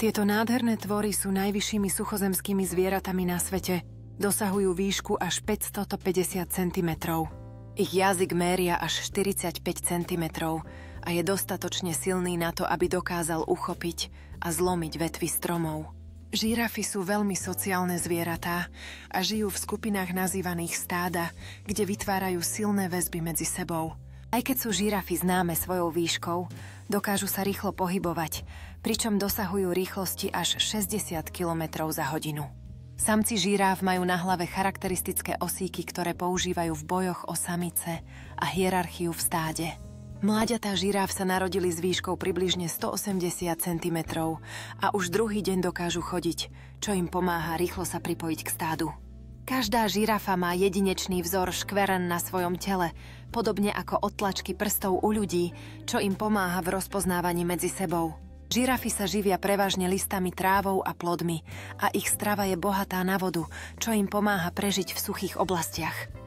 Tieto nádherné tvory sú najvyššími suchozemskými zvieratami na svete. Dosahujú výšku až 550 cm. Ich jazyk méria až 45 cm a je dostatočne silný na to, aby dokázal uchopiť a zlomiť vetvy stromov. Žirafy sú veľmi sociálne zvieratá a žijú v skupinách nazývaných stáda, kde vytvárajú silné väzby medzi sebou. Aj keď sú žirafy známe svojou výškou, dokážu sa rýchlo pohybovať, pričom dosahujú rýchlosti až 60 km za hodinu. Samci žiráf majú na hlave charakteristické osíky, ktoré používajú v bojoch o samice a hierarchiu v stáde. Mláďatá žiráf sa narodili s výškou približne 180 cm a už druhý deň dokážu chodiť, čo im pomáha rýchlo sa pripojiť k stádu. Každá žirafa má jedinečný vzor škveren na svojom tele, podobne ako odtlačky prstov u ľudí, čo im pomáha v rozpoznávaní medzi sebou. Žirafy sa živia prevažne listami, trávou a plodmi a ich strava je bohatá na vodu, čo im pomáha prežiť v suchých oblastiach.